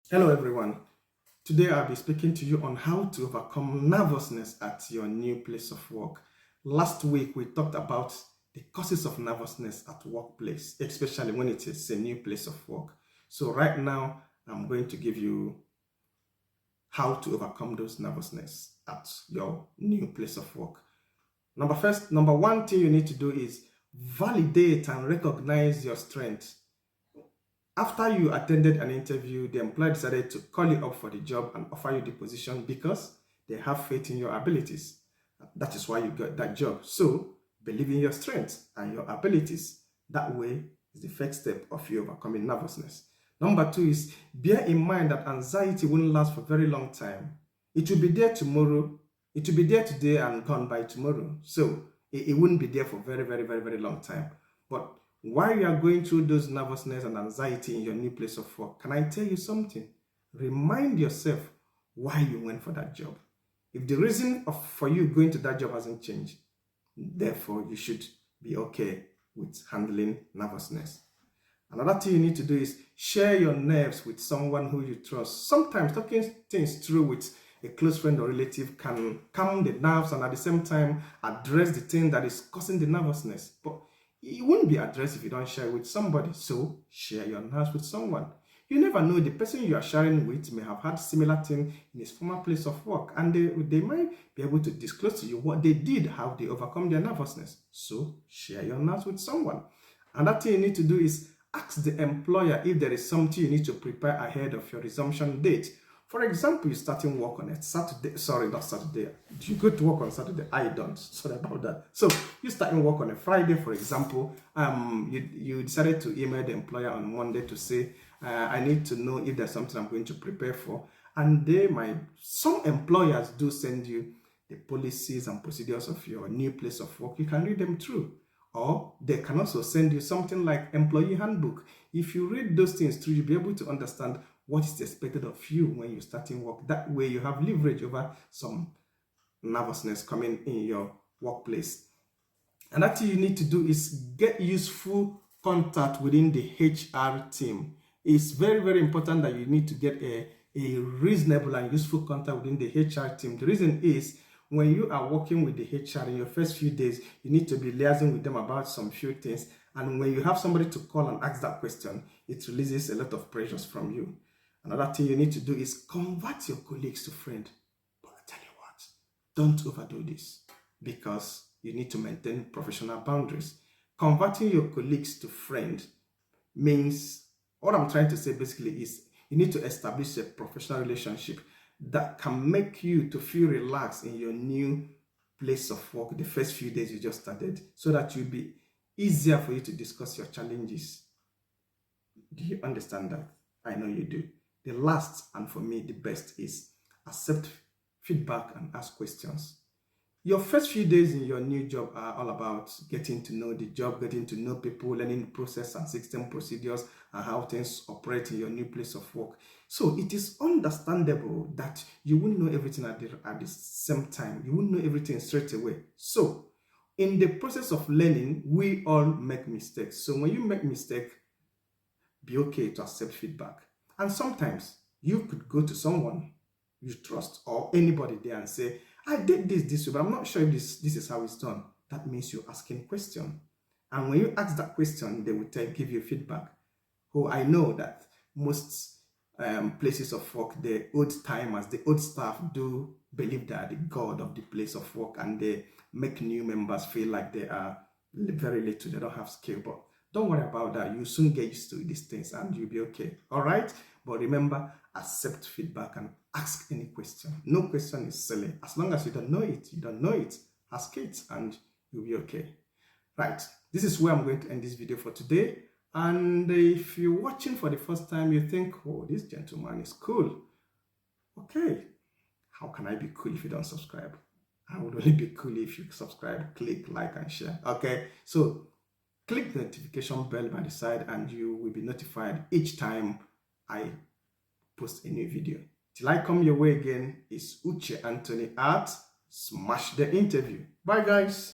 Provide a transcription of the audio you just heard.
Hello everyone. Today I'll be speaking to you on how to overcome nervousness at your new place of work. Last week we talked about the causes of nervousness at workplace, especially when it is a new place of work. So right now I'm going to give you how to overcome those nervousness at your new place of work. Number one thing you need to do is validate and recognize your strengths. After you attended an interview, the employer decided to call you up for the job and offer you the position because they have faith in your abilities. That is why you got that job. So believe in your strengths and your abilities. That way is the first step of you overcoming nervousness. Number two is bear in mind that anxiety won't last for a very long time. It will be there tomorrow. It will be there today and gone by tomorrow. So it wouldn't be there for very long time. But while you are going through those nervousness and anxiety in your new place of work, can I tell you something? Remind yourself why you went for that job. If the reason for you going to that job hasn't changed, therefore you should be okay with handling nervousness. Another thing you need to do is share your nerves with someone who you trust. Sometimes talking things through with a close friend or relative can calm the nerves and at the same time address the thing that is causing the nervousness. But it won't be addressed if you don't share with somebody. So share your nerves with someone. You never know, the person you are sharing with may have had similar thing in his former place of work, and they might be able to disclose to you what they did, how they overcome their nervousness. So share your nerves with someone. Another thing you need to do is ask the employer if there is something you need to prepare ahead of your resumption date. For example, you're starting work on a Saturday. Sorry, not Saturday. Do you go to work on Saturday? I don't. Sorry about that. So you're starting work on a Friday, for example. You decided to email the employer on Monday to say, I need to know if there's something I'm going to prepare for. And some employers do send you the policies and procedures of your new place of work. You can read them through. Or they can also send you something like employee handbook. If you read those things through, you'll be able to understand what is expected of you when you're starting work. That way you have leverage over some nervousness coming in your workplace. Another thing you need to do is get useful contact within the HR team. It's very important that you need to get a reasonable and useful contact within the HR team. The reason is when you are working with the HR in your first few days, you need to be liaising with them about some few things. And when you have somebody to call and ask that question, it releases a lot of pressures from you. Another thing you need to do is convert your colleagues to friends. But I tell you what, don't overdo this because you need to maintain professional boundaries. Converting your colleagues to friends means, what I'm trying to say basically is you need to establish a professional relationship that can make you to feel relaxed in your new place of work the first few days you just started, so that you'll be easier for you to discuss your challenges. Do you understand that? I know you do. The last, and for me the best, is accept feedback and ask questions. Your first few days in your new job are all about getting to know the job, getting to know people, learning the process and system procedures and how things operate in your new place of work. So it is understandable that you won't know everything at the same time. You won't know everything straight away. So in the process of learning, we all make mistakes. So when you make mistake, be okay to accept feedback. And sometimes you could go to someone you trust or anybody there and say, I did this way, but I'm not sure if this is how it's done. That means you're asking question. And when you ask that question, they will give you feedback. Oh, I know that most places of work, the old timers, the old staff do believe they are the god of the place of work, and they make new members feel like they are very little, they don't have skill. But don't worry about that. You soon get used to these things and you'll be okay. All right? But remember, accept feedback and ask any question. No question is silly. As long as you don't know it, you don't know it. Ask it and you'll be okay. Right. This is where I'm going to end this video for today. And if you're watching for the first time, you think, oh, this gentleman is cool. Okay. How can I be cool if you don't subscribe? I would only be cool if you subscribe, click, like, and share. Okay. So click the notification bell by the side and you will be notified each time I post a new video. Till I come your way again, it's Uche Anthony at Smash the Interview. Bye guys.